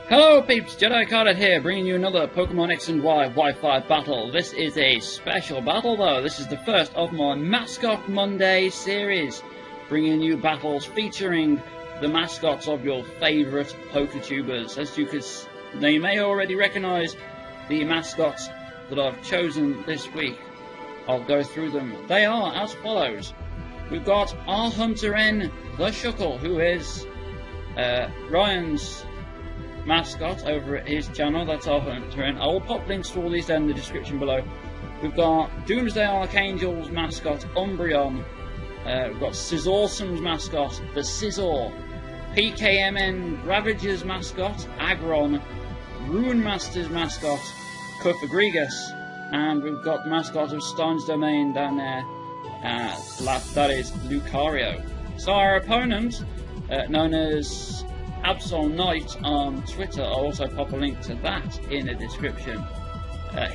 Hello Peeps, Jedi Carded here, bringing you another Pokemon X and Y Wi-Fi battle. This is a special battle though. This is the first of my Mascot Mondays series, bringing you battles featuring the mascots of your favourite PokeTubers. As you may already recognise the mascots that I've chosen this week. I'll go through them. They are as follows. We've got our Hunter N, the Shuckle, who is Ryan's mascot over at his channel. That's our Hunter N. I will pop links to all these down in the description below. We've got Doomsday Archangel's mascot, Umbreon. We've got Scissorsam's mascot, the Scizor. PKMN Ravager's mascot, Aggron. Ruin Master's mascot, Cofagrigus. And we've got the mascot of Stein's Domain down there. That is Lucario. So our opponent, known as Absol Knight on Twitter, I'll also pop a link to that in the description.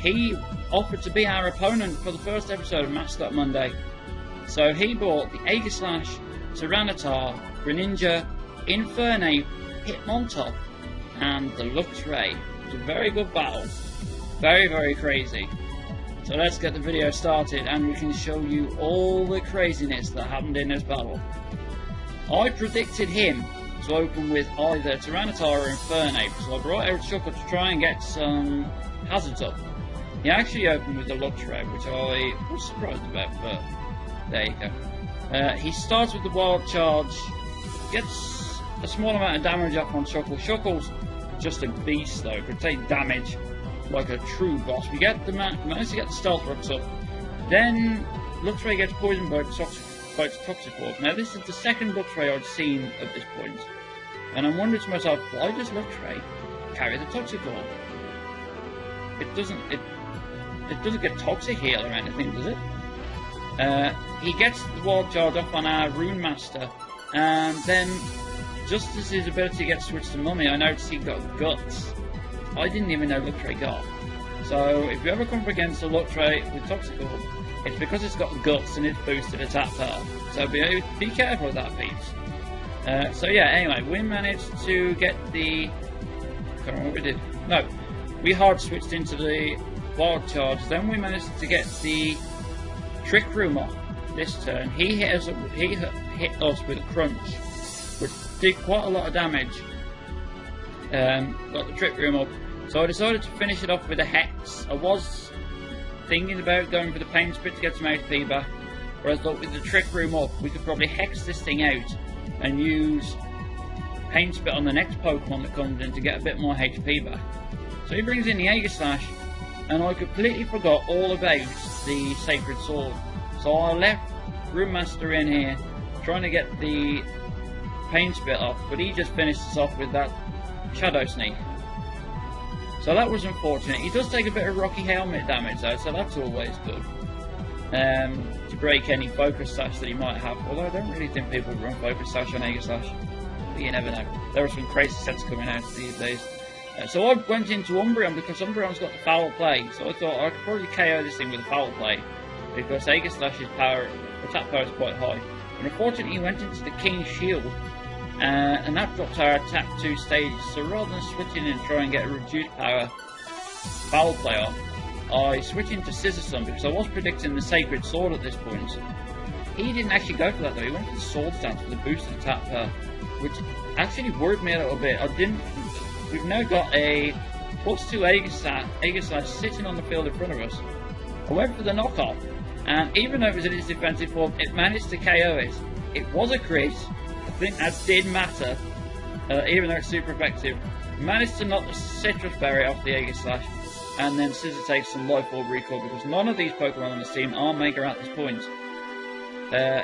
He offered to be our opponent for the first episode of Mascot Monday. So he brought the Aegislash, Tyranitar, Greninja, Infernape, Hitmontop, and the Luxray. It was a very good battle. Very, very crazy. So let's get the video started and we can show you all the craziness that happened in this battle. I predicted him to open with either Tyranitar or Infernape, so I brought out Shuckle to try and get some hazards up. He actually opened with the Luxray, which I was surprised about, but there you go. He starts with the Wild Charge, gets a small amount of damage up on Shuckle. Shuckle's just a beast though, could take damage like a true boss. We get manage to get the Stealth Rocks up. Then Luxray gets poisoned by Toxic. Now this is the second Luxray I've seen at this point, and I'm wondering to myself, why does Luxray carry the Toxic? It doesn't get Toxic Heal or anything, does it? He gets the Wild Charge off on our Rune Master, and then just as his ability gets switched to Mummy, I noticed he got Guts. I didn't even know Luxray got. So if you ever come up against a Luxray with Toxic Orb, it's because it's got Guts and it's boosted attack power. So be careful of that, Peeps. So yeah, anyway, we managed to get the... I can't remember what we did. No, we hard switched into the Wild Charge. Then we managed to get the Trick Room off this turn. He hit us with a Crunch, which did quite a lot of damage. Got the Trick Room up. So I decided to finish it off with a Hex. I was thinking about going for the Pain Spit to get some HP back, but I thought with the Trick Room up, we could probably Hex this thing out and use Pain Spit on the next Pokemon that comes in to get a bit more HP back. So he brings in the Aegislash, and I completely forgot all about the Sacred Sword. So I left Rune Master in here, trying to get the Pain Spit off, but he just finished us off with that Shadow Sneak. So that was unfortunate. He does take a bit of Rocky Helmet damage though, so that's always good. To break any Focus Sash that he might have. Although I don't really think people run Focus Sash on Aegislash. But you never know. There are some crazy sets coming out these days. So I went into Umbreon because Umbreon's got the Foul Play. So I thought I could probably KO this thing with a Foul Play, because Aegislash's attack power is quite high. And unfortunately he went into the King's Shield. And that drops our attack 2 stages, so rather than switching and try and get a reduced power Foul Play off, I switched into Scissorsam because I was predicting the Sacred Sword at this point. He didn't actually go for that though, he went for the Sword Stance with the boosted attack power, which actually worried me a little bit. We've now got a +2 Aegislash sitting on the field in front of us. I went for the knockoff, and even though it was in its defensive form, it managed to KO it. It was a crit. I think that did matter, even though it's super effective. Managed to knock the Citrus Berry off the Aegislash, and then Scissor takes some Life Orb recall because none of these Pokemon on this team are Mega at this point.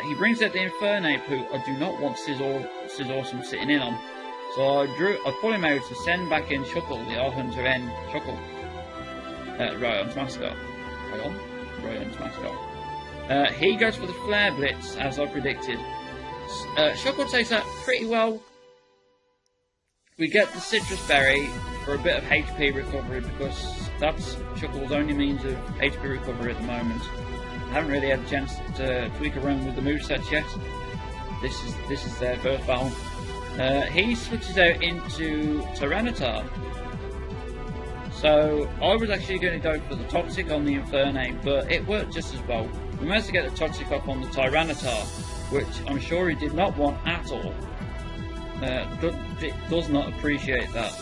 He brings out the Infernape, who I do not want Scissorsam sitting in on. So I pull him out to send back in Shuckle, the Hunter N Shuckle. Ryan's mascot. Ryan's mascot. He goes for the Flare Blitz, as I predicted. Shuckle takes that pretty well. We get the Citrus Berry for a bit of HP recovery because that's Shuckle's only means of HP recovery at the moment. I haven't really had a chance to tweak around with the movesets yet. This is their first battle. He switches out into Tyranitar. So I was actually going to go for the Toxic on the Infernape, but it worked just as well. We managed to get the Toxic off on the Tyranitar, which I'm sure he did not want at all. Does not appreciate that.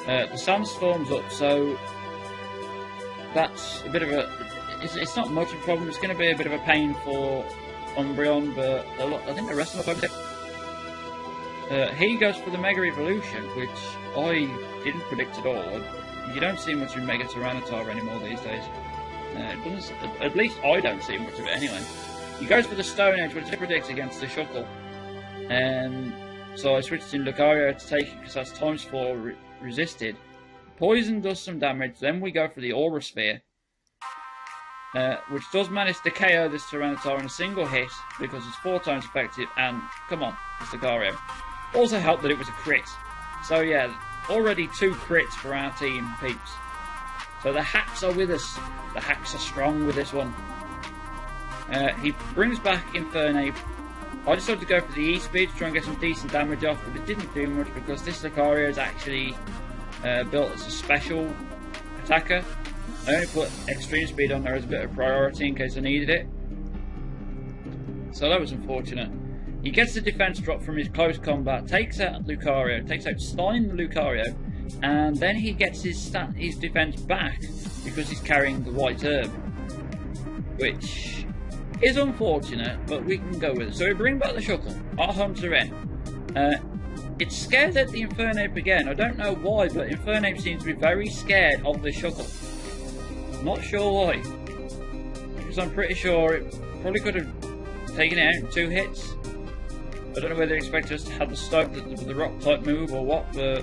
The Sandstorm's up, so that's a bit of a... It's not much of a problem. It's going to be a bit of a pain for Umbreon, but I think the rest of the Pokemon... he goes for the Mega Evolution, which I didn't predict at all. You don't see much of Mega Tyranitar anymore these days. At least I don't see much of it anyway. He goes for the Stone Edge, which I predict against the Shuckle. So I switched in Lucario to take it because that's times 4 resisted. Poison does some damage, then we go for the Aura Sphere, which does manage to KO this Tyranitar in a single hit because it's 4 times effective, and come on, it's Lucario. Also helped that it was a crit. So yeah, already 2 crits for our team, Peeps. So the hacks are with us. The hacks are strong with this one. He brings back Infernape. I decided to go for the E-Speed to try and get some decent damage off, but it didn't do much because this Lucario is actually built as a special attacker. I only put Extreme Speed on there as a bit of priority in case I needed it. So that was unfortunate. He gets the defense drop from his close combat, takes out Lucario, takes out Stein the Lucario, and then he gets his defense back because he's carrying the White Herb, which is unfortunate, but we can go with it. So we bring back the Shuckle. Our Hunter in. It's scared at the Infernape again. I don't know why, but Infernape seems to be very scared of the Shuckle. Not sure why. Because I'm pretty sure it probably could have taken it out in 2 hits. I don't know whether they expect us to have the rock type move or what, but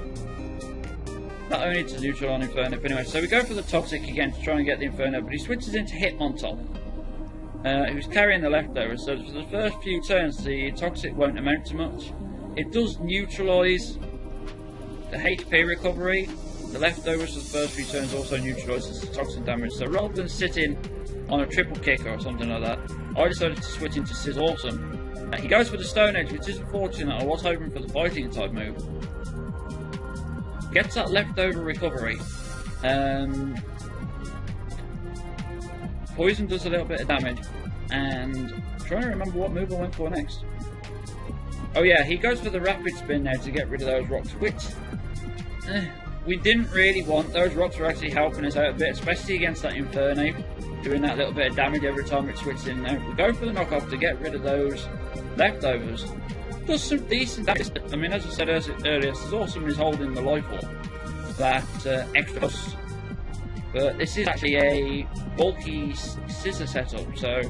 that only to neutral on Infernape anyway. So we go for the Toxic again to try and get the Infernape, but he switches into Hitmontop. He was carrying the leftovers, so for the first few turns the Toxic won't amount to much. It does neutralise the HP recovery. The leftovers for the first few turns also neutralises the toxin damage. So rather than sitting on a triple kick or something like that, I decided to switch into Sizzawesome. He goes for the Stone Edge, which is unfortunate. I was hoping for the Fighting type move. Gets that leftover recovery. Poison does a little bit of damage, and I'm trying to remember what move I went for next. Oh yeah, he goes for the Rapid Spin now to get rid of those rocks, which we didn't really want. Those rocks were actually helping us out a bit, especially against that Infernape, doing that little bit of damage every time it switched in there. We go for the knockoff to get rid of those leftovers. Does some decent damage. I mean, as I said earlier, Sizzawesome is holding the life orb, that extra plus. But this is actually a bulky scissor setup, so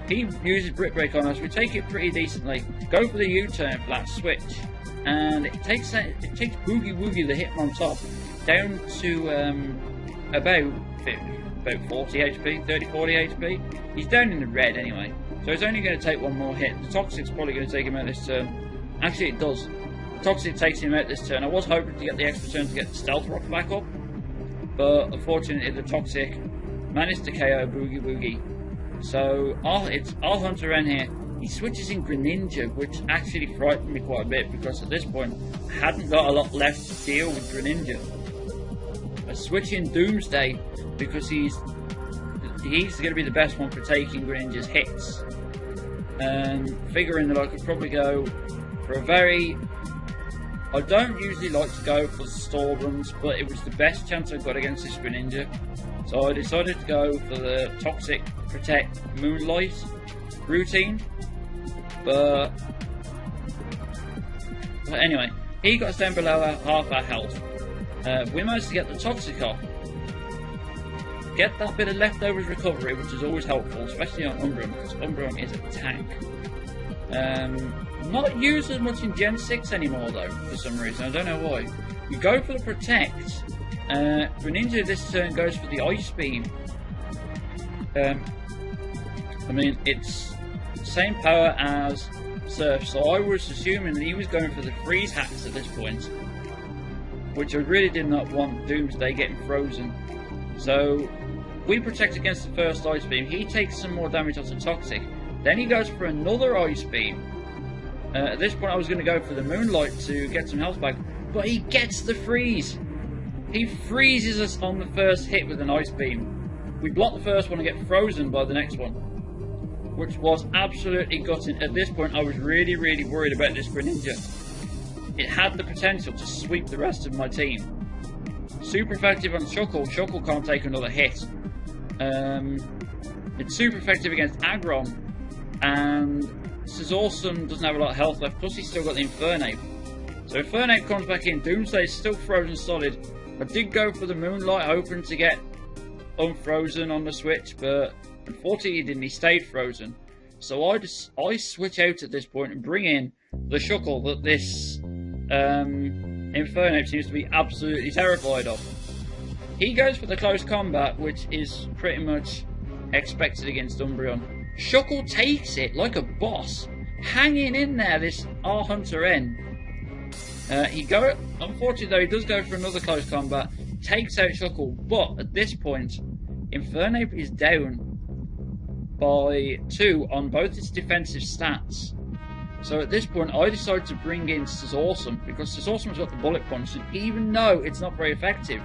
he uses Brick Break on us. We take it pretty decently. Go for the U-turn for that switch, and it takes Boogie Woogie, the Hitmontop, down to about 40 HP, 30-40 HP. He's down in the red anyway, so he's only going to take 1 more hit. The Toxic's probably going to take him out this turn. Actually, it does. The Toxic takes him out this turn. I was hoping to get the extra turn to get the Stealth Rock back up, but unfortunately the Toxic managed to KO Boogie Woogie. So it's our Hunter in here. He switches in Greninja, which actually frightened me quite a bit because at this point I hadn't got a lot left to deal with Greninja. I switch in Doomsday because he's going to be the best one for taking Greninja's hits. Figuring that I could probably go for a very... I don't usually like to go for store runs, but it was the best chance I've got against this Greninja. So I decided to go for the Toxic Protect Moonlight routine. But anyway, he got us down below half our health. We managed to get the Toxic off. Get that bit of leftovers recovery, which is always helpful, especially on Umbreon, because Umbreon is a tank. Not used as much in Gen 6 anymore though, for some reason, I don't know why. You go for the Protect. Greninja this turn goes for the Ice Beam. I mean, it's the same power as Surf, so I was assuming that he was going for the Freeze hacks at this point, which I really did not want Doomsday getting frozen. So we protect against the first Ice Beam. He takes some more damage off the Toxic. Then he goes for another Ice Beam. At this point I was going to go for the Moonlight to get some health back, but he gets the freeze. He freezes us on the first hit with an Ice Beam. We block the first one and get frozen by the next one, which was absolutely gutting. At this point I was really worried about this Greninja. It had the potential to sweep the rest of my team. Super effective on Shuckle. Shuckle can't take another hit. It's super effective against Aggron, and Sazawsome doesn't have a lot of health left, plus he's still got the Infernape. So Infernape comes back in, Doomsday's still frozen solid. I did go for the Moonlight, hoping to get unfrozen on the switch, but unfortunately he didn't, he stayed frozen. So I switch out at this point and bring in the Shuckle that this Infernape seems to be absolutely terrified of. He goes for the close combat, which is pretty much expected against Umbreon. Shuckle takes it like a boss, hanging in there, this R-Hunter N. Unfortunately though, he does go for another close combat, takes out Shuckle, but at this point, Infernape is down by 2 on both its defensive stats. So at this point, I decided to bring in Sazawsome, because Sazawsome's got the Bullet Punch, and even though it's not very effective,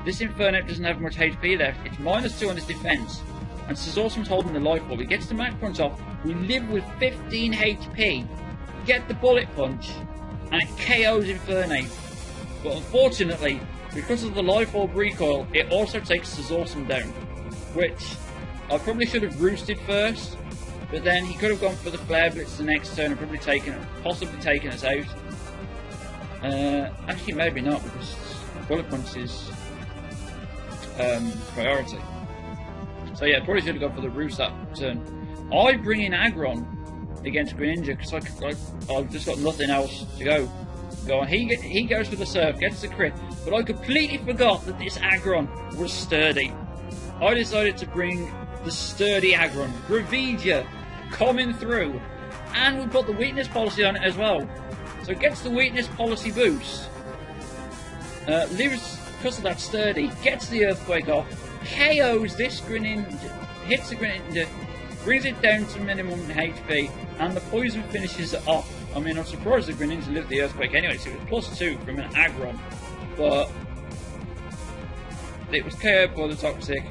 this Infernape doesn't have much HP left. It's -2 on its defense, and Sazawsome's holding the Life Orb. He gets the Max Punch off, we live with 15 HP, get the Bullet Punch, and it KOs Infernape. But unfortunately, because of the Life Orb recoil, it also takes Sazawsome down, which I probably should have roosted first, but then he could have gone for the Flare Blitz the next turn and possibly taken us out. Actually, maybe not, because Bullet Punch is priority. So yeah, probably should have gone for the roost that turn. I bring in Aggron against Greninja because I've just got nothing else to go on. He goes for the Surf, gets the crit, but I completely forgot that this Aggron was sturdy. I decided to bring the sturdy Aggron, Gravedia, coming through, and we put the weakness policy on it as well. So it gets the weakness policy boost, lives because of that sturdy, gets the Earthquake off, KOs this Greninja, hits the Greninja, brings it down to minimum HP, and the poison finishes it off. I mean, I'm surprised the Greninja lived the Earthquake anyway, so it was +2 from an Aggron, but it was KO'd by the Toxic.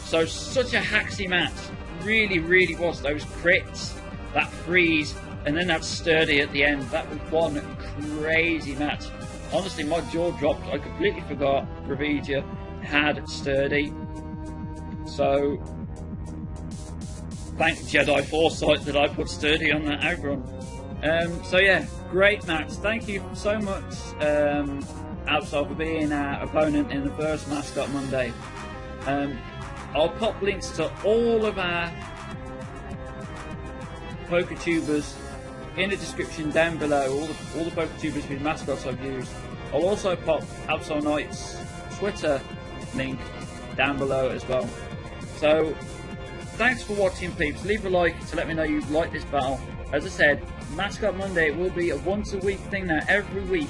So such a haxy match, really was. Those crits, that freeze, and then that sturdy at the end. That was one crazy match. Honestly, my jaw dropped. I completely forgot Gravedia had sturdy. So thank Jedi Foresight that I put sturdy on that Aggron. So yeah, great match. Thank you so much, Absol, for being our opponent in the first Mascot Monday. I'll pop links to all of our PokeTubers in the description down below, all the PokeTubers whose mascots I've used. I'll also pop Absol Knight's Twitter link down below as well. So thanks for watching, peeps. Leave a like to let me know you like this battle. As I said, Mascot Monday will be a once a week thing now. Every week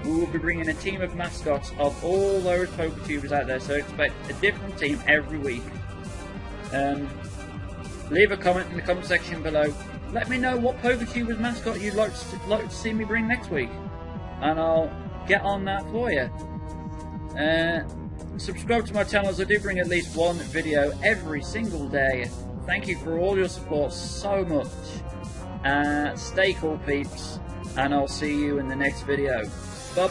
we will be bringing a team of mascots of all those PokeTubers out there, so expect a different team every week. Leave a comment in the comment section below. Let me know what PokeTubers mascot you'd like to see me bring next week, and I'll get on that for you. Subscribe to my channel, as I do bring at least one video every single day. Thank you for all your support so much. Stay cool, peeps, and I'll see you in the next video. Bye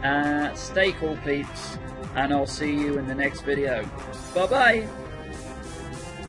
bye. Stay cool, peeps, and I'll see you in the next video. Bye bye.